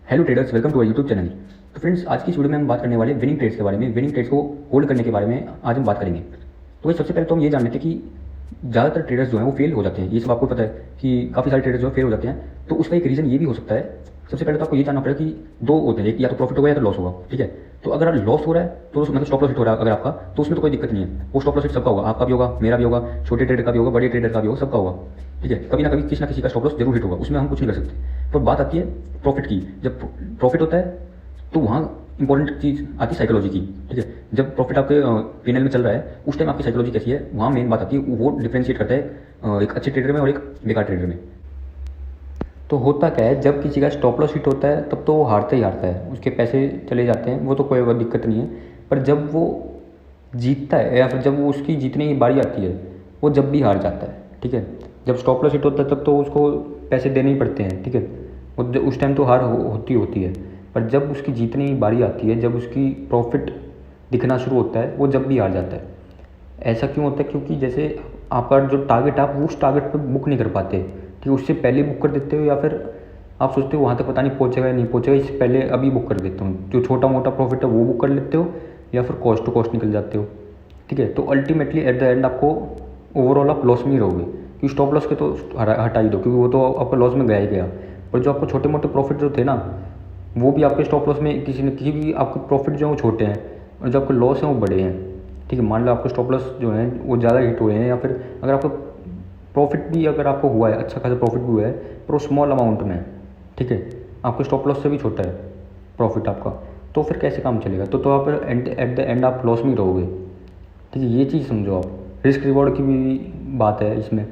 Hello traders, welcome to our YouTube channel. तो friends, आज की इस वीडियो में हम बात करने वाले विनिंग ट्रेड्स के बारे में, विनिंग ट्रेड्स को होल्ड करने के बारे में आज हम बात करेंगे। तो सबसे पहले तो हम ये जान लेते हैं कि ज़्यादातर ट्रेडर्स जो हैं वो फेल हो जाते हैं। ये सब आपको पता है कि काफ़ी सारे ट्रेडर्स जो फेल हो जाते हैं। तो उसका एक रीज़न ये भी हो सकता है। सबसे पहले तो आपको ये जानना पड़ेगा कि दो होते हैं, एक या तो प्रॉफिट होगा या तो लॉस होगा। ठीक है, तो अगर लॉस हो रहा है तो मतलब स्टॉप लॉस हिट हो रहा है अगर आपका, तो उसमें तो कोई दिक्कत नहीं है। वो स्टॉप लॉस हिट सबका होगा, आपका भी होगा, मेरा भी होगा, छोटे ट्रेडर का भी होगा, बड़े ट्रेडर का भी होगा, सबका होगा। ठीक है, कभी ना कभी किसी ना किसी का स्टॉप लॉस जरूर हिट होगा, उसमें हम कुछ नहीं कर सकते। पर बात आती है प्रॉफिट की। जब प्रॉफिट होता है तो वहाँ इंपॉर्टेंट चीज़ आती है साइकोलॉजी की। ठीक है, जब प्रॉफिट आपके पीएनएल में चल रहा है उस टाइम आपकी साइकोलॉजी कैसी है, वहाँ मेन बात आती है। वो डिफ्रेंशिएट करता है एक अच्छे ट्रेडर में और एक बेकार ट्रेडर में। तो होता क्या है, जब किसी का स्टॉप लॉस हिट होता है तब तो वो हारता ही हारता है, उसके पैसे चले जाते हैं, वो तो कोई दिक्कत नहीं है। पर जब वो जीतता है या फिर जब वो उसकी जीतने की बारी आती है, वो जब भी हार जाता है। ठीक है, जब स्टॉप लॉस हिट होता है तब तो उसको पैसे देने ही पड़ते हैं। ठीक है, उस टाइम तो हार होती है। पर जब उसकी जीतने की बारी आती है, जब उसकी प्रॉफिट दिखना शुरू होता है, वो जब भी हार जाता है। ऐसा क्यों होता है? क्योंकि जैसे आपका जो टारगेट, आप उस टारगेट पर बुक नहीं कर पाते। ठीक है, उससे पहले बुक कर देते हो, या फिर आप सोचते हो वहाँ तक पता नहीं पहुँचेगा या नहीं पहुँचेगा, इससे पहले अभी बुक कर देते हो। जो छोटा मोटा प्रॉफिट है वो बुक कर लेते हो, या फिर कॉस्ट टू कॉस्ट निकल जाते हो। ठीक है, तो अल्टीमेटली एट द एंड आपको ओवरऑल आप लॉस में ही रहोगे। क्योंकि स्टॉप लॉस के तो हटा ही दो, क्योंकि वो तो आपका लॉस में गया ही गया। पर जो आपको छोटे मोटे प्रॉफिट जो थे ना, वो भी आपके स्टॉप लॉस में किसी न किसी भी, आपके प्रॉफिट जो है वो छोटे हैं और जो आपके लॉस हैं वो बड़े हैं। ठीक है, मान लो आपके स्टॉप लॉस जो हैं वो ज़्यादा हिट हुए हैं, या फिर अगर आपको प्रॉफिट भी अगर आपको हुआ है, अच्छा खासा प्रॉफिट भी हुआ है, पर वो स्मॉल अमाउंट में है। ठीक है, आपके स्टॉप लॉस से भी छोटा है प्रॉफिट आपका, तो फिर कैसे काम चलेगा? तो आप एट द एंड आप लॉस में ही रहोगे। ठीक है, ये चीज़ समझो आप। रिस्क रिवॉर्ड की भी बात है इसमें।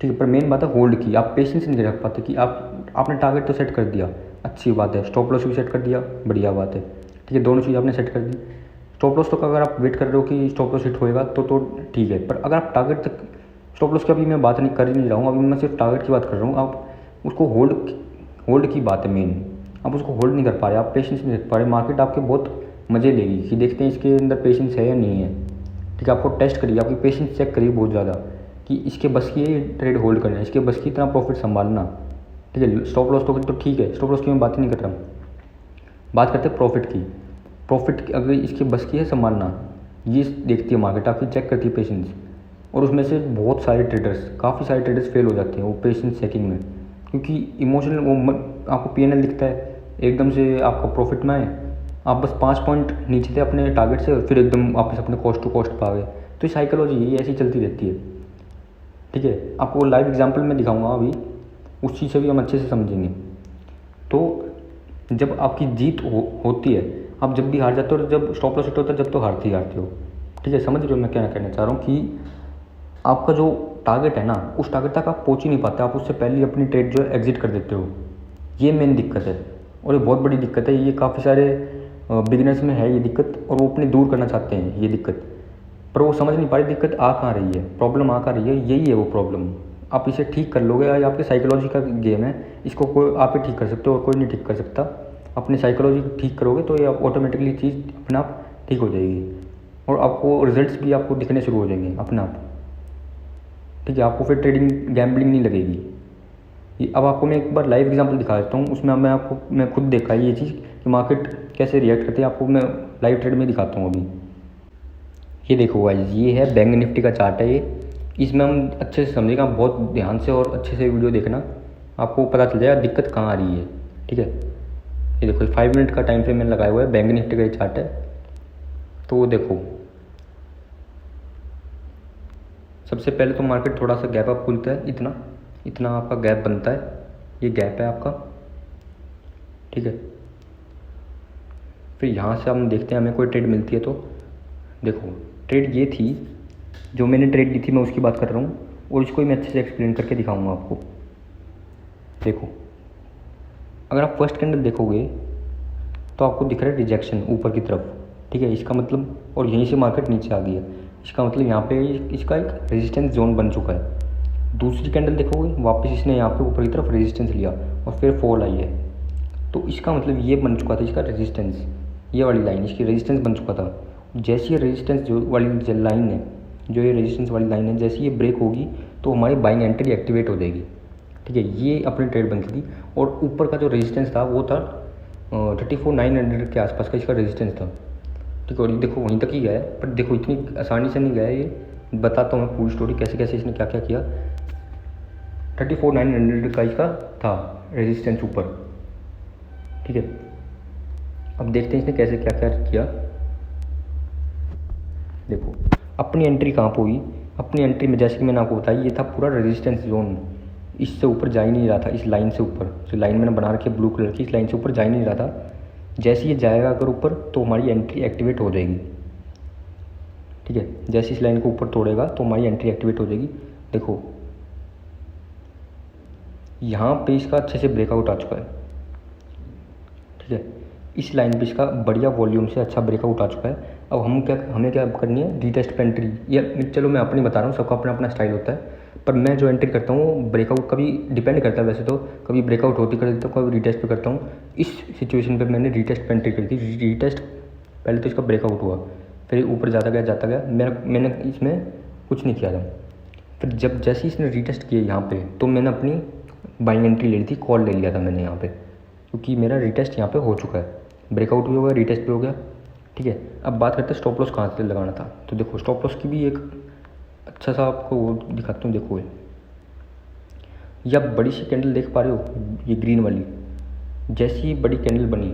ठीक है, पर मेन बात है होल्ड की। आप पेशेंस नहीं रख पाते कि आपने टारगेट तो सेट कर दिया, अच्छी बात है, स्टॉप लॉस भी सेट कर दिया, बढ़िया बात है। ठीक है, दोनों चीज़ आपने सेट कर दी। स्टॉप लॉस तो अगर आप वेट कर रहे हो कि स्टॉप लॉस हिट होएगा तो ठीक है। पर अगर आप टारगेट तक, स्टॉप लॉस की अभी मैं बात नहीं कर ही नहीं रहा हूँ, अभी मैं सिर्फ टारगेट की बात कर रहा हूँ। आप उसको होल्ड की बात है मेन। आप उसको होल्ड नहीं कर पा रहे, आप पेशेंस नहीं रख पा रहे। मार्केट आपके बहुत मज़े लेगी कि देखते हैं इसके अंदर पेशेंस है या नहीं है। ठीक है, आपको टेस्ट करिए, आपकी पेशेंस चेक करिए बहुत ज़्यादा कि इसके बस की ये ट्रेड होल्ड करना है, इसके बस की इतना प्रॉफिट संभालना। ठीक है, स्टॉप लॉस तो ठीक है, स्टॉप लॉस की मैं बात ही नहीं कर रहा हूँ, बात करते हैं प्रॉफिट की। प्रॉफिट अगर इसके बस की है संभालना, ये देखती है मार्केट, आपकी चेक करती है पेशेंस। और उसमें से बहुत सारे ट्रेडर्स, काफ़ी सारे ट्रेडर्स फेल हो जाते हैं वो पेशेंस चेकिंग में। क्योंकि इमोशनल वो आपको पीएनएल दिखता है, एकदम से आपका प्रॉफिट में आए, आप बस 5 पॉइंट नीचे थे अपने टारगेट से, और फिर एकदम वापस अपने कॉस्ट टू कॉस्ट पा गए। तो ये साइकोलॉजी ये ऐसी चलती रहती है। ठीक है, आपको लाइव एग्जांपल में दिखाऊंगा अभी, उस चीज़ से भी हम अच्छे से समझेंगे। तो जब आपकी जीत होती है, आप जब भी हार जाते हो, और जब स्टॉप लॉस हिट होता है जब तो हारते ही हारते हो। ठीक है, समझ रहे हो मैं क्या कहना चाह रहा हूँ? कि आपका जो टारगेट है ना, उस टारगेट तक आप पहुँच ही नहीं पाते, आप उससे पहले ही अपनी ट्रेड जो है एग्जिट कर देते हो। ये मेन दिक्कत है, और ये बहुत बड़ी दिक्कत है। ये काफ़ी सारे बिगिनर्स में है ये दिक्कत, और वो अपने दूर करना चाहते हैं ये दिक्कत, पर वो समझ नहीं पा रहे दिक्कत आ कहाँ रही है, प्रॉब्लम आ कहाँ रही है। यही है वो प्रॉब्लम। आप इसे ठीक कर लोगे, या आपके साइकोलॉजी का गेम है, इसको कोई आप ही ठीक कर सकते हो और कोई नहीं ठीक कर सकता। अपनी साइकोलॉजी ठीक करोगे तो ये ऑटोमेटिकली चीज़ अपने आप ठीक हो जाएगी, और आपको रिजल्ट्स भी आपको दिखने शुरू हो जाएंगे अपने आप। ठीक है, आपको फिर ट्रेडिंग गैम्बलिंग नहीं लगेगी। अब आपको मैं एक बार लाइव एग्जांपल दिखा देता हूँ, उसमें मैं खुद देखा है ये चीज़ कि मार्केट कैसे रिएक्ट करती है। आपको मैं लाइव ट्रेड में दिखाता हूँ अभी। ये देखो गाइस, ये है बैंक निफ्टी का चार्ट है ये। इसमें हम अच्छे से समझेगा, बहुत ध्यान से और अच्छे से वीडियो देखना, आपको पता चल जाएगा दिक्कत कहाँ आ रही है। ठीक है, ये देखो 5 मिनट का टाइम फ्रेम मैंने लगाया हुआ है, बैंक निफ्टी का ये चार्ट है। तो देखो, सबसे पहले तो मार्केट थोड़ा सा गैप अप खुलता है, इतना इतना आपका गैप बनता है, ये गैप है आपका। ठीक है, फिर यहाँ से हम देखते हैं हमें कोई ट्रेड मिलती है। तो देखो, ट्रेड ये थी जो मैंने ट्रेड ली थी, मैं उसकी बात कर रहा हूँ, और इसको मैं अच्छे से एक्सप्लेन करके दिखाऊंगा आपको। देखो, अगर आप फर्स्ट कैंडल देखोगे तो आपको दिख रहा है रिजेक्शन ऊपर की तरफ। ठीक है, इसका मतलब, और यहीं से मार्केट नीचे आ गई है, इसका मतलब यहाँ पे इसका एक रेजिस्टेंस जोन बन चुका है। दूसरी कैंडल देखोगे, वापस इसने यहाँ पे ऊपर की तरफ रेजिस्टेंस लिया और फिर फॉल आई है। तो इसका मतलब ये बन चुका था इसका रेजिस्टेंस, ये वाली लाइन इसकी रेजिस्टेंस बन चुका था। जैसे ये रेजिस्टेंस जो वाली लाइन है, जो ये रेजिस्टेंस वाली लाइन है, जैसे ये ब्रेक होगी तो हमारी बाइंग एंट्री एक्टिवेट हो जाएगी। ठीक है, ये अपनी ट्रेड बनती थी। और ऊपर का जो रेजिस्टेंस था वो था 34,900 के आसपास का इसका रेजिस्टेंस था। ठीक है, और ये देखो वहीं तक ही गया है, पर देखो इतनी आसानी से नहीं गया है ये। बताता हूँ मैं पूरी स्टोरी कैसे कैसे इसने क्या क्या किया। 34,900 का इसका था रेजिस्टेंस ऊपर। ठीक है, अब देखते हैं इसने कैसे क्या क्या किया। देखो अपनी एंट्री कहाँ पे हुई। अपनी एंट्री में जैसे कि मैंने आपको बताया, ये था पूरा रेजिस्टेंस जोन, इससे ऊपर जा ही नहीं रहा था। इस लाइन से ऊपर, जो लाइन मैंने बना रखी है ब्लू कलर की, इस लाइन से ऊपर जा ही नहीं रहा था। जैसे ये जाएगा अगर ऊपर तो हमारी एंट्री एक्टिवेट हो जाएगी। ठीक है, जैसे इस लाइन को ऊपर तोड़ेगा तो हमारी एंट्री एक्टिवेट हो जाएगी। देखो यहाँ पे इसका अच्छे से ब्रेकआउट आ चुका है। ठीक है, इस लाइन पे इसका बढ़िया वॉल्यूम से अच्छा ब्रेकआउट आ चुका है। अब हमें क्या करनी है, रीटेस्ट पे एंट्री। या चलो मैं अपनी बता रहा हूँ, सबका अपना अपना स्टाइल होता है, पर मैं जो एंट्री करता हूँ वो ब्रेकआउट का भी डिपेंड करता है। वैसे तो कभी ब्रेकआउट होती कर देता हूँ, कभी रीटेस्ट पे करता हूँ। इस सिचुएशन पे मैंने रीटेस्ट पे एंट्री करी थी। रीटेस्ट पहले तो इसका ब्रेकआउट हुआ, फिर ऊपर जाता गया। मैंने इसमें कुछ नहीं किया था। फिर जब जैसे इसने रीटेस्ट किया यहाँ पे, तो मैंने अपनी बाइंग एंट्री ले ली थी, कॉल ले लिया था मैंने यहाँ पे, क्योंकि मेरा रीटेस्ट यहाँ पे हो चुका है। ब्रेकआउट भी हो गया, रीटेस्ट भी हो गया। ठीक है, अब बात करते हैं स्टॉप लॉस कहाँ से लगाना था। तो देखो स्टॉप लॉस की भी एक अच्छा सा आपको वो दिखाता हूँ। देखो ये आप बड़ी सी कैंडल देख पा रहे हो, ये ग्रीन वाली, जैसी ये बड़ी कैंडल बनी,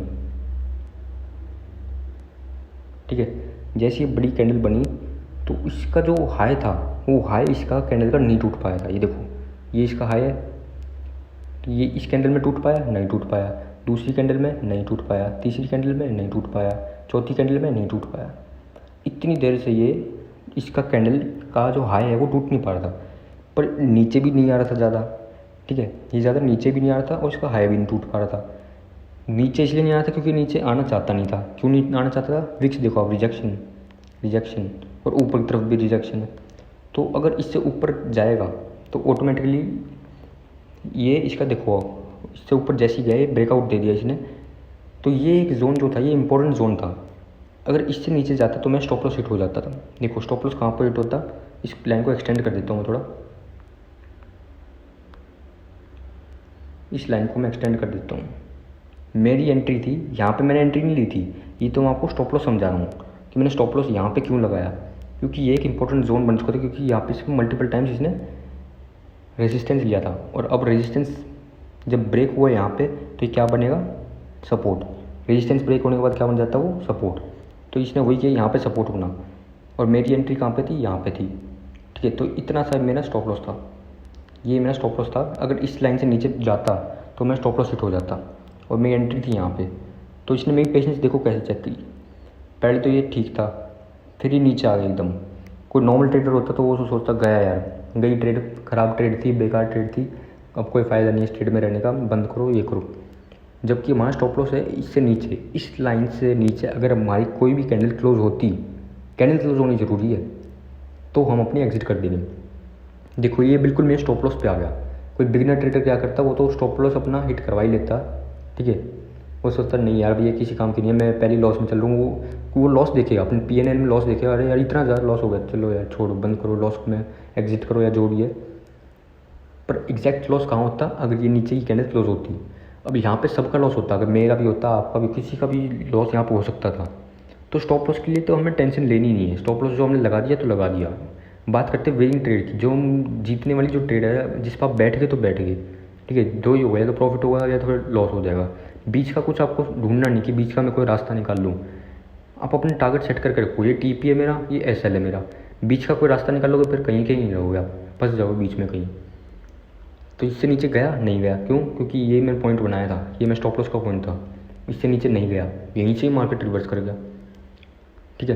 ठीक है, जैसी ये बड़ी कैंडल बनी तो इसका जो हाई था वो हाई इसका कैंडल का नहीं टूट पाया था। ये देखो ये इसका हाई है, तो ये इस कैंडल में टूट पाया, नहीं टूट पाया। दूसरी कैंडल में नहीं टूट पाया, तीसरी कैंडल में नहीं टूट पाया, चौथी कैंडल में नहीं टूट पाया। इतनी देर से ये इसका कैंडल का जो हाई है वो टूट नहीं पा रहा था, पर नीचे भी नहीं आ रहा था ज़्यादा। ठीक है, ये ज़्यादा नीचे भी नहीं आ रहा था और इसका हाई भी नहीं टूट पा रहा था। नीचे इसलिए नहीं आ रहा था क्योंकि नीचे आना चाहता नहीं था। क्यों नहीं आना चाहता था? विक्स देखो आप, रिजेक्शन रिजेक्शन, और ऊपर की तरफ भी रिजेक्शन है। तो अगर इससे ऊपर जाएगा तो ऑटोमेटिकली ये इसका देखो इससे ऊपर जैसे ही गए ब्रेकआउट दे दिया इसने, तो ये एक जोन जो था ये इंपॉर्टेंट जोन था। अगर इससे नीचे जाता तो मैं स्टॉप लॉस हिट हो जाता था। देखो स्टॉप लॉस कहाँ पर हिट होता, इस लाइन को एक्सटेंड कर देता हूँ थोड़ा, इस लाइन को मैं एक्सटेंड कर देता हूँ। मेरी एंट्री थी यहाँ पे, मैंने एंट्री नहीं ली थी, ये तो मैं आपको स्टॉप लॉस समझा रहा हूँ कि मैंने स्टॉप लॉस यहाँ पे क्यों लगाया, क्योंकि ये एक इंपॉर्टेंट जोन बन चुका था। क्योंकि यहाँ पे इसको मल्टीपल टाइम्स इसने रेजिस्टेंस लिया था, और अब रेजिस्टेंस जब ब्रेक हुआ यहाँ पे तो ये क्या बनेगा, सपोर्ट। रेजिस्टेंस ब्रेक होने के बाद क्या बन जाता है वो, सपोर्ट। तो इसने वही किया, यहाँ पे सपोर्ट होना, और मेरी एंट्री कहाँ पे थी, यहाँ पे थी। ठीक है, तो इतना सा मेरा स्टॉप लॉस था, ये मेरा स्टॉप लॉस था। अगर इस लाइन से नीचे जाता तो मैं स्टॉप लॉस हिट हो जाता, और मेरी एंट्री थी यहाँ पे। तो इसने मेरी पेशेंस देखो कैसे चेक की। पहले तो ये ठीक था, फिर ये नीचे आ गया एकदम। कोई नॉर्मल ट्रेडर होता तो वो सोचता गया यार, गई ट्रेड, ख़राब ट्रेड थी, बेकार ट्रेड थी, अब कोई फ़ायदा नहीं है इस ट्रेड में रहने का, बंद करो, ये करो। जबकि हमारा स्टॉप लॉस है इससे नीचे, इस लाइन से नीचे अगर हमारी कोई भी कैंडल क्लोज होती, कैंडल क्लोज होनी ज़रूरी है, तो हम अपनी एग्जिट कर देंगे। देखो ये बिल्कुल मेरे स्टॉप लॉस पे आ गया। कोई बिगिनर ट्रेडर क्या करता, वो तो स्टॉप लॉस अपना हिट करवा ही लेता। ठीक है, वो सोचता नहीं यार भैया किसी काम की नहीं है, मैं पहले लॉस में चल रहा हूँ। वो लॉस देखेगा, अपने PNL में लॉस देखेगा, अरे यार इतना ज़्यादा लॉस हो गया, चलो यार छोड़ो, बंद करो, लॉस में एग्जिट करो या जो भी है। पर एग्जैक्ट लॉस कहाँ होता, अगर ये नीचे की कैंडल क्लोज होती। अब यहाँ पे सबका लॉस होता, अगर मेरा भी होता, आपका भी, किसी का भी लॉस यहाँ पे हो सकता था। तो स्टॉप लॉस के लिए तो हमें टेंशन लेनी नहीं है, स्टॉप लॉस जो हमने लगा दिया तो लगा दिया। बात करते हैं विनिंग ट्रेड की, जो जीतने वाली जो ट्रेड है, जिस पर आप बैठ गए तो बैठ गए। ठीक है, दो ही होगा, या तो प्रॉफिट होगा या तो फिर लॉस हो जाएगा। बीच का कुछ आपको ढूंढना नहीं कि बीच का मैं कोई रास्ता निकाल लूँ। आप अपने टारगेट सेट करके रखो, ये TP है मेरा, ये SL है मेरा। बीच का कोई रास्ता निकालोगे फिर कहीं कहीं नहीं रहोगे आप, फंस जाओगे बीच में कहीं। तो इससे नीचे गया नहीं गया, क्यों? क्योंकि ये मैंने पॉइंट बनाया था, ये मैं स्टॉप लॉस का पॉइंट था। इससे नीचे नहीं गया, यहीं से ही मार्केट रिवर्स कर गया। ठीक है,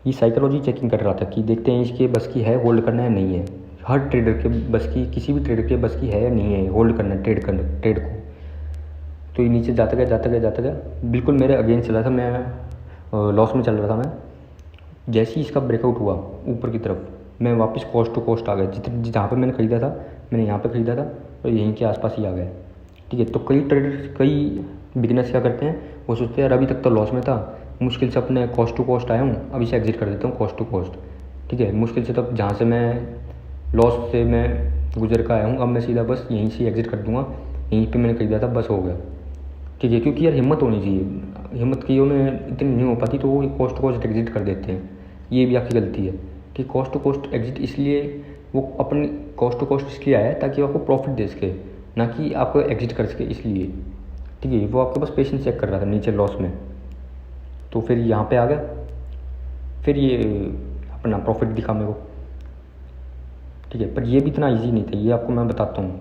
ये साइकोलॉजी चेकिंग कर रहा था कि देखते हैं इसके बस की है होल्ड करना है नहीं है। हर ट्रेडर के बस की, किसी भी ट्रेडर के बस की है या नहीं है होल्ड करना, ट्रेड को। तो ये नीचे जाता गया, बिल्कुल मेरे अगेंस्ट चला था, मैं लॉस में चल रहा था। मैं जैसे ही इसका ब्रेकआउट हुआ ऊपर की तरफ, मैं वापस कॉस्ट टू कॉस्ट आ गया। जहाँ पे मैंने ख़रीदा था, मैंने यहाँ पे ख़रीदा था और यहीं के आसपास ही आ गया। ठीक है, तो कई ट्रेडर्स, कई बिगिनर्स क्या करते हैं, वो सोचते हैं यार अभी तक तो लॉस में था, मुश्किल से अपने कॉस्ट टू कॉस्ट आया हूँ, अभी से एग्जिट कर देता हूँ कॉस्ट टू कॉस्ट। ठीक है, मुश्किल से तब जहाँ से मैं लॉस से मैं गुजर कर आया हूँ, अब मैं सीधा बस यहीं से एग्ज़िट कर दूँगा, यहीं पे मैंने खरीदा था, बस हो गया। ठीक है, क्योंकि यार हिम्मत होनी चाहिए, हिम्मत की में इतनी नहीं हो पाती तो वो कॉस्ट टू कॉस्ट एग्ज़िट कर देते हैं, ये भी आपकी गलती है। ठीक, कॉस्ट टू कॉस्ट एग्ज़िट इसलिए वो अपनी कॉस्ट टू कॉस्ट इसलिए आया है ताकि वो आपको प्रॉफिट दे सके, ना कि आपको एग्ज़िट कर सके इसलिए। ठीक है, वो आपके पास पेशेंस चेक कर रहा था नीचे लॉस में, तो फिर यहाँ पे आ गया, फिर ये अपना प्रॉफिट दिखा मेरे को। ठीक है, पर ये भी इतना इजी नहीं था, ये आपको मैं बताता हूँ।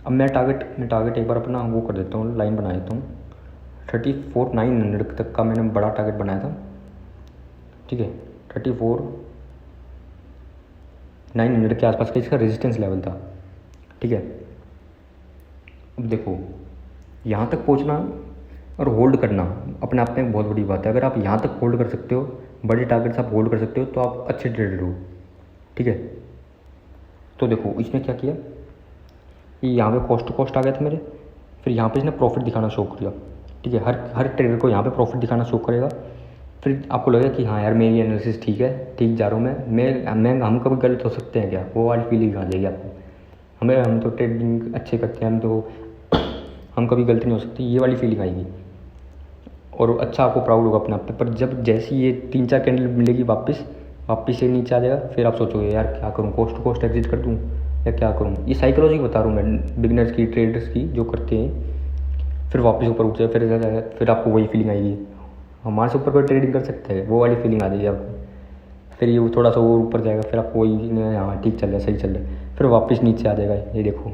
अब मैं टारगेट एक बार अपना वो कर देता हूँ, लाइन बना देता हूँ 34,900 तक का मैंने बड़ा टारगेट बनाया था। ठीक है, 34,900 के आसपास का इसका रेजिस्टेंस लेवल था। ठीक है, अब देखो यहाँ तक पहुँचना और होल्ड करना अपने आप में एक बहुत बड़ी बात है। अगर आप यहाँ तक होल्ड कर सकते हो, बड़े टारगेट्स आप होल्ड कर सकते हो, तो आप अच्छे ट्रेडर हो। ठीक है, तो देखो इसने क्या किया, ये यहाँ पे कॉस्ट टू कॉस्ट आ गया था मेरे, फिर यहाँ पे इसने प्रॉफिट दिखाना शो किया। ठीक है, हर ट्रेडर को यहाँ पे प्रॉफिट दिखाना शो करेगा। फिर आपको लगेगा कि हाँ यार मेरी एनालिसिस ठीक है, ठीक जा रहा हूँ मैं हम कभी गलत हो सकते हैं क्या, वो वाली फीलिंग आ जाएगी आपको। हम तो ट्रेडिंग अच्छे करते हैं, हम कभी गलत नहीं हो सकते, ये वाली फीलिंग आएगी और अच्छा आपको प्राउड होगा अपने आप पे। पर जब जैसी ये 3-4 कैंडल मिलेगी वापस से नीचे आ जाएगा, फिर आप सोचोगे यार क्या करूँ, कॉस्ट टू कॉस्ट एग्जिट कर दूँ या क्या करूँ। ये साइकोलॉजी बता रहा हूँ मैं बिगनर्स की, ट्रेडर्स की जो करते हैं, फिर वापस ऊपर उठ जाए, फिर आपको वही फीलिंग आएगी हमारे से ऊपर कोई ट्रेडिंग कर सकते हैं, वो वाली फीलिंग आ जाएगी आपको। फिर ये थोड़ा सा और ऊपर जाएगा, फिर आपको वही हाँ ठीक चल रहा है, सही चल रहा है, फिर वापस नीचे आ जाएगा, ये देखो।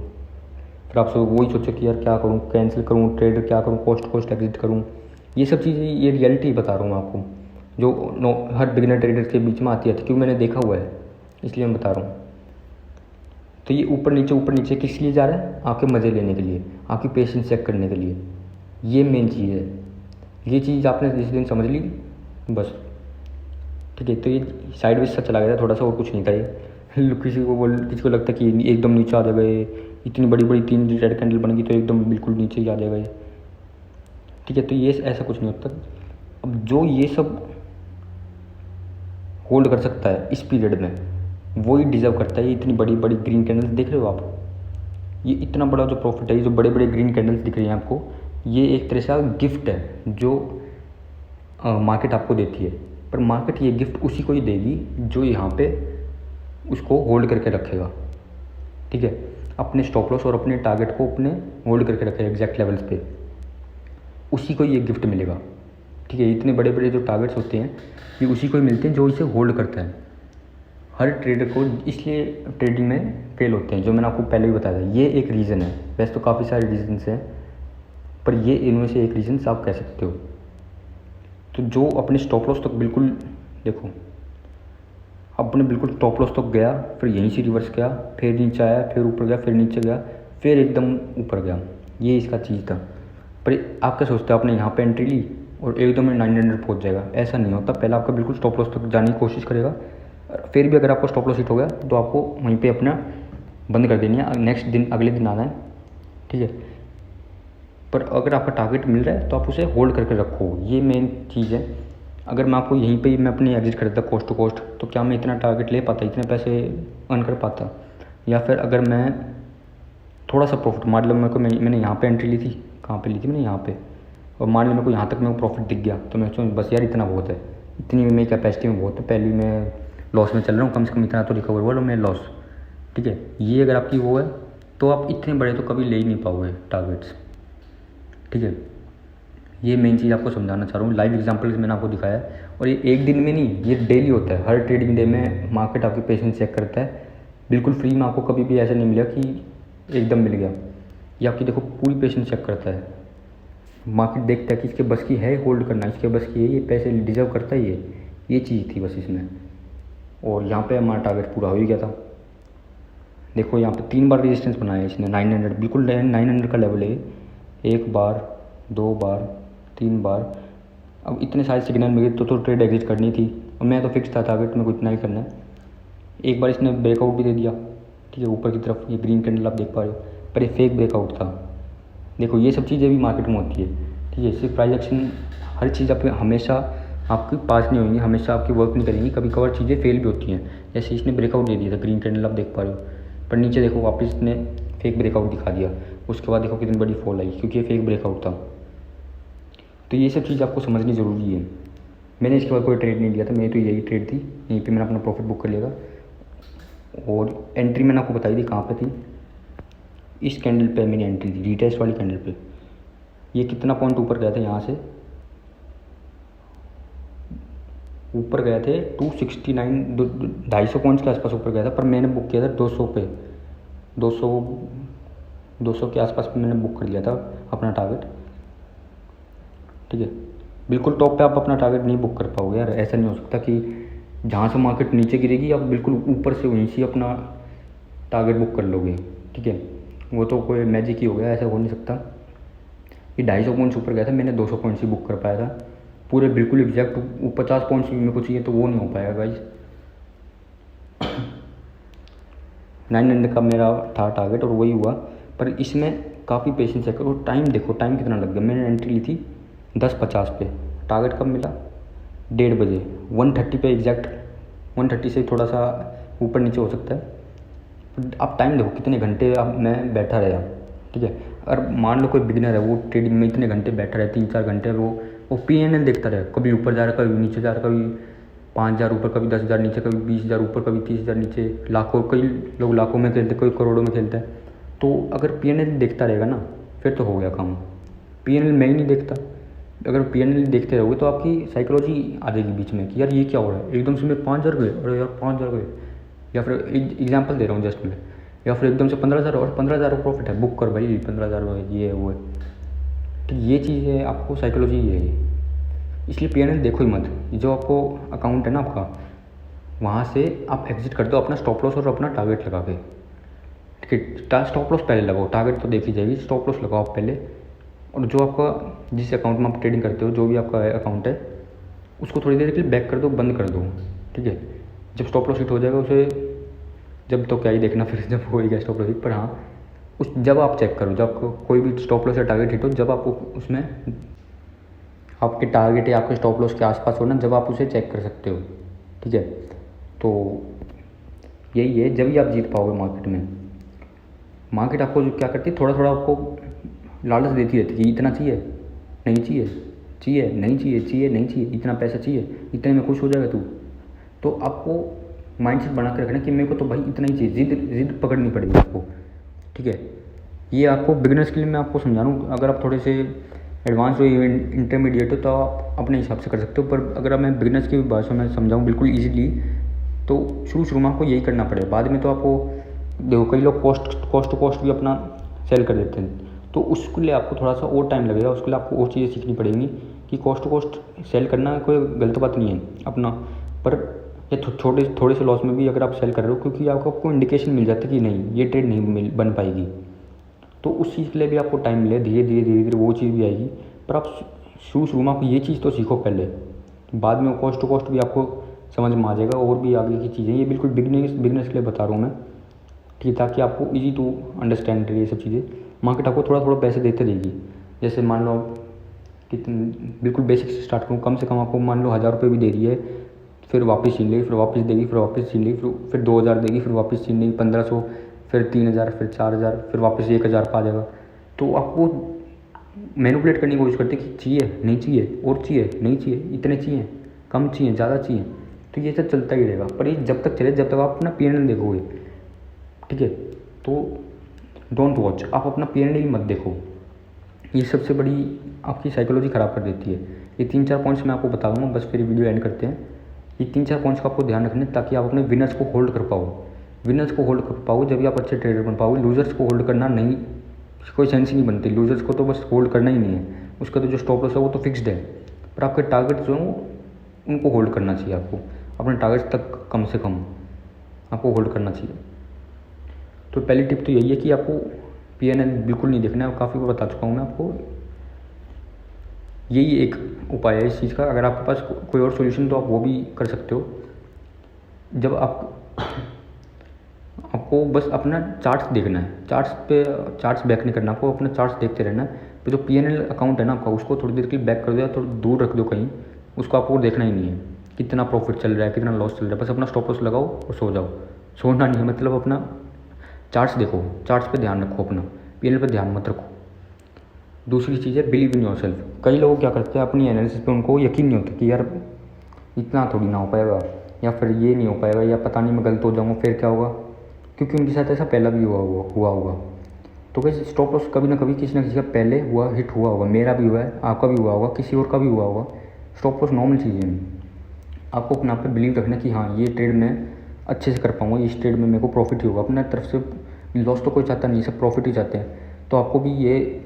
फिर आप वही सोचो कि यार क्या करूँ, कैंसिल करूँ ट्रेड, क्या करूँ, कॉस्ट एग्जिट करूँ। ये सब चीज़ें, ये रियलिटी बता रहा हूँ मैं आपको, जो हर बिगिनर ट्रेडर के बीच में आती है, क्योंकि मैंने देखा हुआ है इसलिए मैं बता रहा हूँ। तो ये ऊपर नीचे किस लिए जा रहा है, आपके मज़े लेने के लिए, आपकी पेशेंस चेक करने के लिए, ये मेन चीज़ है। ये चीज़ आपने जिस दिन समझ ली बस, ठीक है। तो ये साइड वेज सा चला गया था थोड़ा सा, और कुछ नहीं था ये। किसी को लगता है कि एकदम नीचे आ जाएगा ये, इतनी बड़ी 3 रेड कैंडल बनेगी तो एकदम बिल्कुल नीचे ही आ जाएगा ये। ठीक है, तो ये ऐसा कुछ नहीं होता। अब जो ये सब होल्ड कर सकता है इस पीरियड में, वो ही डिज़र्व करता है। ये इतनी बड़ी ग्रीन कैंडल्स देख रहे हो आप, ये इतना बड़ा जो प्रॉफिट है, ये जो बड़े ग्रीन कैंडल्स दिख रही हैं आपको, ये एक तरह से गिफ्ट है जो मार्केट आपको देती है। पर मार्केट ये गिफ्ट उसी को ही देगी जो यहाँ पे उसको होल्ड करके रखेगा। ठीक है, अपने स्टॉप लॉस और अपने टारगेट को अपने होल्ड करके रखेगा एग्जैक्ट लेवल्स पे, उसी को ये गिफ्ट मिलेगा। ठीक है, इतने बड़े जो टारगेट्स होते हैं ये उसी को ही मिलते हैं जो इसे होल्ड करता है। हर ट्रेडर को इसलिए ट्रेडिंग में फेल होते हैं, जो मैंने आपको पहले भी बताया था। ये एक रीज़न है, वैसे तो काफ़ी सारे रीजन्स हैं, पर ये इनमें से एक रीज़न आप कह सकते हो। तो जो अपने स्टॉप लॉस तक बिल्कुल देखो, अपने बिल्कुल स्टॉप लॉस तक गया, फिर यहीं से रिवर्स गया, फिर नीचे आया, फिर ऊपर गया, फिर नीचे गया, फिर एकदम ऊपर गया, ये इसका चीज़ था। पर आप क्या सोचते हो, आपने यहाँ पे एंट्री ली और एकदम में 900 पहुँच जाएगा, ऐसा नहीं होता। पहले आपका बिल्कुल स्टॉप लॉस तक जाने की कोशिश करेगा, फिर भी अगर आपको स्टॉप लॉस हिट हो गया तो आपको वहीं पे अपना बंद कर देनी है, नेक्स्ट दिन अगले दिन आना है। ठीक है, पर अगर आपका टारगेट मिल रहा है तो आप उसे होल्ड करके रखो, ये मेन चीज़ है। अगर मैं आपको यहीं पे मैं अपनी एग्जिट कर देता कॉस्ट टू कॉस्ट, तो क्या मैं इतना टारगेट ले पाता, इतने पैसे अर्न कर पाता? या फिर अगर मैं थोड़ा सा प्रॉफिट, मान लो मेरे को मैंने यहाँ पे एंट्री ली थी, कहाँ पे ली थी मैंने, यहाँ पे, और मान लो मेरे को यहाँ तक मेरे को प्रॉफिट दिख गया, तो मैं सोचूँ बस यार इतना बहुत है, इतनी मेरी कैपेसिटी में बहुत है, पहले मैं लॉस में चल रहा हूँ, कम से कम इतना तो रिकवर हुआ लो मैं लॉस। ठीक है, ये अगर आपकी वो है तो आप इतने बड़े तो कभी ले ही नहीं पाओगे टारगेट्स। ठीक है, ये मेन चीज़ आपको समझाना चाह रहा हूँ, लाइव एग्जांपल मैंने आपको दिखाया है। और ये एक दिन में नहीं, ये डेली होता है, हर ट्रेडिंग डे में मार्केट आपकी पेशेंस चेक करता है। बिल्कुल फ्री में आपको कभी भी ऐसा नहीं मिला कि एकदम मिल गया। ये आपकी देखो पूरी पेशेंस चेक करता है, मार्केट देखता है कि इसके बस की है होल्ड करना, इसके बस की है, ये पैसे डिजर्व करता है, ये चीज़ थी बस इसमें। और यहाँ पे हमारा टारगेट पूरा हो ही गया था। देखो यहाँ पे 3 बार रेजिस्टेंस बनाया इसने, 900 बिल्कुल 900 का लेवल है, 1 बार 2 बार 3 बार। अब इतने सारे सिग्नल मिले तो ट्रेड एग्जिट करनी थी, और मैं तो फिक्स था टारगेट मेरे को इतना ही करना है। एक बार इसने ब्रेकआउट भी दे दिया, ठीक है, ऊपर की तरफ, ये ग्रीन कैंडल आप देख पा रहे हो, पर ये फेक ब्रेकआउट था। देखो ये सब चीज़ें भी मार्केट में होती है। ठीक है, सिर्फ प्राइस एक्शन, हर चीज़ आप हमेशा आपके पास नहीं होंगी, हमेशा आपकी वर्क नहीं करेंगी, कभी कभार चीज़ें फेल भी होती हैं। जैसे इसने ब्रेकआउट दे दिया था, ग्रीन कैंडल आप देख पा रहे हो, पर नीचे देखो वापस इसने फेक ब्रेकआउट दिखा दिया, उसके बाद देखो कितनी बड़ी फॉल आई, क्योंकि ये फेक ब्रेकआउट था। तो ये सब चीज़ आपको समझनी ज़रूरी है। मैंने इसके बाद कोई ट्रेड नहीं लिया था, मेरी तो यही ट्रेड थी, यहीं पे मैंने अपना प्रॉफिट बुक कर लिया था। और एंट्री मैंने आपको बताई थी कहाँ पे थी, इस कैंडल पे मेरी एंट्री थी, रिटेस्ट वाली कैंडल पे। ये कितना पॉइंट ऊपर गया था, यहाँ से ऊपर गए थे 269, 250 पॉइंट्स के आसपास ऊपर गया था, पर मैंने बुक किया था 200 पे, 200 के आसपास पे मैंने बुक कर लिया था अपना टारगेट। ठीक है, बिल्कुल टॉप पे आप अपना टारगेट नहीं बुक कर पाओगे यार, ऐसा नहीं हो सकता कि जहाँ से मार्केट नीचे गिरेगी आप बिल्कुल ऊपर से वहीं से अपना टारगेट बुक कर लोगे। ठीक है, वो तो कोई मैजिक ही हो गया, ऐसा हो नहीं सकता। ये 250 पॉइंट्स ऊपर गया था, मैंने 200 पॉइंट्स ही बुक कर पाया था पूरे, बिल्कुल एग्जैक्ट 50 पॉइंट्स भी मेरे को चाहिए तो वो नहीं हो पाएगा गाइज। 900 का मेरा था टारगेट और वही हुआ, पर इसमें काफ़ी पेशेंस है। और टाइम देखो, टाइम कितना लग गया। मैंने एंट्री ली थी 10:50 पे, टारगेट कब मिला 1:30 बजे, 1:30 पे एग्जैक्ट, 1:30 से थोड़ा सा ऊपर नीचे हो सकता है। आप टाइम देखो कितने घंटे अब मैं बैठा रहा। ठीक है, अगर मान लो कोई बिगिनर है, वो ट्रेडिंग में इतने घंटे बैठा रहे, 3-4 घंटे, वो PNL देखता रहे, कभी ऊपर जा रहा है, कभी नीचे जा रहा है, कभी 5,000 ऊपर, कभी 10,000 नीचे, कभी 20,000 ऊपर, कभी 30,000 नीचे, लाखों, कई लोग लाखों में खेलते, कोई करोड़ों में खेलता है। तो अगर PNL देखता रहेगा ना, फिर तो हो गया काम। PNL मैं ही नहीं देखता। अगर PNL देखते रहोगे तो आपकी साइकोलॉजी आ जाएगी बीच में कि यार ये क्या हो रहा है, एकदम से मेरे 5,000 गए, अरे यार 5,000 गए, या फिर एग्जाम्पल दे रहा हूँ जस्ट मैं, या फिर एकदम से 15,000 और 15,000 का प्रॉफिट है, बुक कर भाई 15,000 ये है वो है। तो ये चीज़ है, आपको साइकोलॉजी है ये, इसलिए PNL देखो ही मत। जो आपको अकाउंट है ना आपका, वहाँ से आप एग्जिट कर दो अपना स्टॉप लॉस और अपना टारगेट लगा के। ठीक है, स्टॉप लॉस पहले लगाओ, टारगेट तो देखी जाएगी, स्टॉप लॉस लगाओ आप पहले। और जो आपका जिस अकाउंट में आप ट्रेडिंग करते हो, जो भी आपका अकाउंट है, उसको थोड़ी देर के लिए बैक कर दो, बंद कर दो। ठीक है, जब स्टॉप लॉस हिट हो जाएगा उसे, जब तो क्या ही देखना फिर जब हो ही गया स्टॉप लॉस हिट, पर हाँ जब आप चेक करो, जब कोई भी स्टॉप लॉस या टारगेट हिट हो, जब आप उसमें आपके टारगेट या आपके स्टॉप लॉस के आसपास हो ना, जब आप उसे चेक कर सकते हो। ठीक है, तो यही है, जब ही आप जीत पाओगे मार्केट में। मार्केट आपको जो क्या करती है, थोड़ा थोड़ा आपको लालच देती रहती है कि इतना चाहिए, नहीं चाहिए, चाहिए नहीं चाहिए, चाहिए नहीं चाहिए, इतना पैसा चाहिए, इतने में खुश हो जाएगा तू। तो आपको माइंडसेट बना के रखना कि मेरे को तो भाई इतना ही चाहिए, जिद पकड़नी पड़ेगी आपको। ठीक है, ये आपको बिगिनर्स के लिए मैं आपको समझा रहा हूँ। अगर आप थोड़े से एडवांस हो, इंटरमीडिएट हो, तो आप अपने हिसाब से कर सकते हो। पर अगर मैं बिगिनर्स की भाषा में समझाऊँ बिल्कुल ईजिली, तो शुरू में आपको यही करना पड़ेगा। बाद में तो आपको देखो कई लोग कॉस्ट टू कॉस्ट भी अपना सेल कर देते हैं, तो उसके लिए आपको थोड़ा सा और टाइम लगेगा। उसके लिए आपको और चीज़ें सीखनी पड़ेंगी कि कॉस्ट टू कॉस्ट सेल करना कोई गलत बात नहीं है अपना, पर या थोड़े से लॉस में भी अगर आप सेल कर रहे हो, क्योंकि आपको इंडिकेशन मिल जाता है कि नहीं ये ट्रेड नहीं बन पाएगी, तो उस चीज़ के लिए भी आपको टाइम मिले, धीरे धीरे वो चीज़ भी आएगी। पर आप शुरू में आपको ये चीज़ तो सीखो पहले, बाद में कॉस्ट टू कॉस्ट भी आपको समझ में आ जाएगा, और भी आगे की चीज़ें। ये बिल्कुल बिगनर्स के लिए बता रहा हूँ मैं, ठीक है, ताकि आपको ईजी टू अंडरस्टैंड रहे ये सब चीज़ें। मार्केट आपको थोड़ा थोड़ा पैसे देते रहेगी। जैसे मान लो कितने, बिल्कुल बेसिक से स्टार्ट करूँ, कम से कम आपको मान लो 1,000 रुपये भी दे रही है, फिर वापस छीन लेगी, फिर वापस देगी, फिर वापस छीन लेगी, फिर 2,000 देगी, फिर वापस छीन लेगी, 1,500, फिर 3,000, फिर 4,000, फिर वापस 1,000 पे आ जाएगा। तो आपको मैनिपुलेट करने की कोशिश करते कि चाहिए नहीं चाहिए, और चाहिए नहीं चाहिए, इतने चाहिए, कम चाहिए, ज़्यादा चाहिए। तो ये सब चलता ही रहेगा, पर ये जब तक चले जब तक आप अपना PNL देखोगे। ठीक है, तो डोंट वॉच, आप अपना PNL ही मत देखो, ये सबसे बड़ी आपकी साइकोलॉजी ख़राब कर देती है। ये 3-4 पॉइंट्स मैं आपको बता दूँगा, बस फिर वीडियो एंड करते हैं। ये 3-4 पॉइंट्स का आपको ध्यान रखना है, ताकि आप अपने विनर्स को होल्ड कर पाओ। विनर्स को होल्ड कर पाओ जब भी आप अच्छे ट्रेडर बन पाओगे। लूजर्स को होल्ड करना नहीं, कोई सेंस ही नहीं बनती। लूजर्स को तो बस होल्ड करना ही नहीं है, उसका तो जो स्टॉप लॉस है वो तो फिक्स्ड है, पर आपके टारगेट जो है उनको होल्ड करना चाहिए। आपको अपने टारगेट तक कम से कम आपको होल्ड करना चाहिए। तो पहली टिप तो यही है कि आपको PNL बिल्कुल नहीं देखना है, काफ़ी बार बता चुका हूँ मैं आपको। यही एक उपाय है इस चीज़ का। अगर आपके पास कोई और सोल्यूशन तो आप वो भी कर सकते हो। जब आपको बस अपना चार्ट्स देखना है, चार्ट्स बैक नहीं करना, आपको अपना चार्ट्स देखते रहना है। तो जो PNL अकाउंट है ना आपका, उसको थोड़ी देर के लिए बैक कर दो या थोड़ा दूर रख दो कहीं, उसको आपको देखना ही नहीं है कितना प्रॉफिट चल रहा है कितना लॉस चल रहा है, बस अपना स्टॉप लॉस लगाओ और सो जाओ। सोना नहीं है, मतलब अपना चार्ट्स देखो, चार्ट्स पे ध्यान रखो, अपना पीएनएल पे ध्यान मत रखो। दूसरी चीज़ है बिलीव इन योर सेल्फ। कई लोग क्या करते हैं अपनी एनालिसिस पे उनको यकीन नहीं होता कि यार इतना थोड़ी ना हो पाएगा, या फिर ये नहीं हो पाएगा, या पता नहीं मैं गलत हो जाऊँगा फिर क्या होगा, क्योंकि उनके साथ ऐसा पहला भी हुआ होगा। तो कैसे स्टॉप लॉस कभी ना कभी किसी न किसी का पहले हिट हुआ होगा, मेरा भी हुआ है, आपका भी हुआ होगा, किसी और का भी हुआ होगा। स्टॉप लॉस नॉर्मल चीज़ है। आपको अपने आप पे बिलीव रखना कि हाँ ये ट्रेड मैं अच्छे से कर पाऊँगा, इस ट्रेड में मेरे को प्रॉफिट ही होगा। अपने तरफ से लॉस तो कोई चाहता नहीं, सब प्रॉफिट ही चाहते हैं। तो आपको भी ये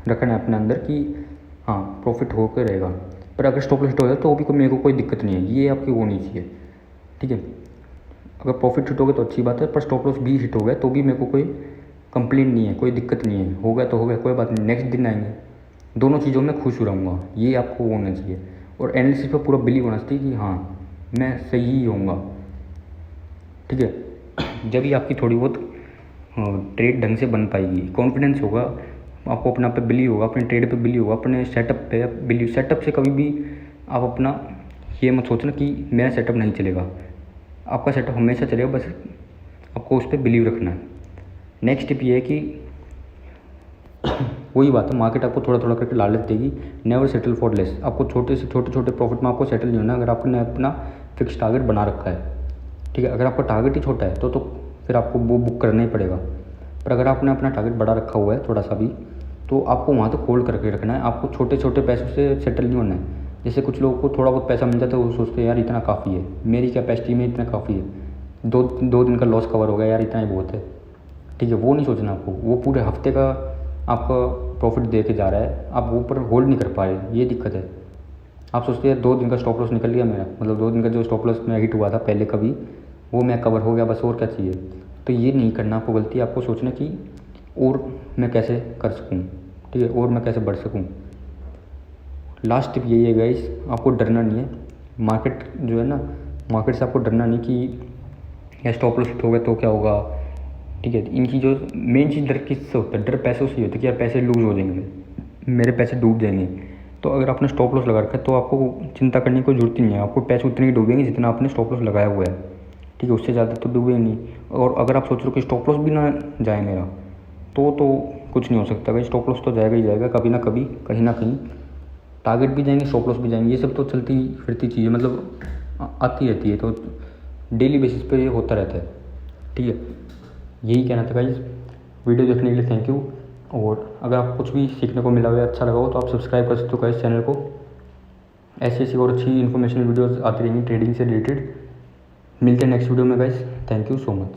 रखना है अपने अंदर कि हाँ प्रॉफिट होकर रहेगा, पर अगर स्टॉप लॉस हिट हो जाए तो वो भी मेरे को कोई दिक्कत नहीं है, ये आपकी होनी चाहिए। ठीक है, अगर प्रॉफिट हिट हो गया तो अच्छी बात है, पर स्टॉप लॉस भी हिट हो गया तो भी मेरे को कोई कंप्लेंट नहीं है, कोई दिक्कत नहीं है। हो गया तो हो गया, कोई बात नहीं, नेक्स्ट दिन आएंगे। दोनों चीज़ों में खुश रहूँगा, ये आपको होना चाहिए। और एनालिसिस पर पूरा बिलीव होना चाहिए कि हाँ मैं सही ही होऊंगा। ठीक है, जब ही आपकी थोड़ी बहुत ट्रेड ढंग से बन पाएगी, कॉन्फिडेंस होगा, आपको अपने आप पे बिलीव होगा, अपने ट्रेड पे बिलीव होगा, अपने सेटअप पे बिलीव। सेटअप से कभी भी आप अपना ये मत सोचना कि मेरा सेटअप नहीं चलेगा, आपका सेटअप हमेशा चलेगा, बस आपको उस पर बिलीव रखना है। नेक्स्ट टिप ये है कि वही बात है, मार्केट आपको थोड़ा थोड़ा करके लालच देगी। Never settle for less. आपको छोटे से छोटे प्रॉफिट में आपको सेटल नहीं होना अगर आपने अपना फिक्स टारगेट बना रखा है। ठीक है, अगर आपका टारगेट ही छोटा है तो फिर आपको वो बुक करना ही पड़ेगा। पर अगर आपने अपना टारगेट बड़ा रखा हुआ है थोड़ा सा भी, तो आपको वहाँ तक होल्ड करके रखना है। आपको छोटे छोटे पैसों से सेटल नहीं होना है। जैसे कुछ लोगों को थोड़ा बहुत पैसा मिल जाता है, वो सोचते हैं यार इतना काफ़ी है, मेरी कैपेसिटी में इतना काफ़ी है, दो दिन का लॉस कवर हो गया यार, इतना ही बहुत है। ठीक है, वो नहीं सोचना आपको, वो पूरे हफ्ते का आपका प्रॉफिट दे के जा रहा है, आप वो पर होल्ड नहीं कर पा रहे, ये दिक्कत है। आप सोचते हैं 2 दिन का स्टॉप लॉस निकल गया मेरा, मतलब 2 दिन का जो स्टॉप लॉस में हिट हुआ था पहले कभी, वो मैं कवर हो गया, बस और क्या चाहिए। तो ये नहीं करना आपको गलती। आपको सोचना कि और मैं कैसे कर सकूँ, ठीक है, और मैं कैसे बढ़ सकूँ। लास्ट टिप यही है गाइस, आपको डरना नहीं है। मार्केट जो है ना, मार्केट से आपको डरना नहीं कि या स्टॉप लॉस हिट हो गया तो क्या होगा। ठीक है, इनकी जो मेन चीज़ डर किससे होता है, डर पैसों से ही होता है कि यार पैसे लूज़ हो जाएंगे, मेरे पैसे डूब जाएंगे। तो अगर आपने स्टॉप लॉस लगा रखा है तो आपको चिंता करने की कोई जरूरत ही नहीं है। आपको पैसे उतने ही डूबेंगे जितना आपने स्टॉप लॉस लगाया हुआ है। ठीक है, उससे ज़्यादा तो डूबे नहीं। और अगर आप सोच रहे हो कि स्टॉप लॉस भी ना जाए मेरा, तो कुछ नहीं हो सकता भाई। स्टॉप लॉस तो जाएगा ही जाएगा, कभी ना कभी, कहीं ना कहीं। टारगेट भी जाएंगे, स्टॉप लॉस भी जाएंगे, ये सब तो चलती फिरती चीज़ें, मतलब आती रहती है, तो डेली बेसिस पे ये होता रहता है। ठीक है, यही कहना था गाइस। वीडियो देखने के लिए थैंक यू। और अगर आपको कुछ भी सीखने को मिला हो या अच्छा लगा हो तो आप सब्सक्राइब कर सकते हो गाइस चैनल को। ऐसी और अच्छी इन्फॉर्मेशनल वीडियोस आती रहेंगी ट्रेडिंग से रिलेटेड। मिलते हैं नेक्स्ट वीडियो में guys, thank you so much.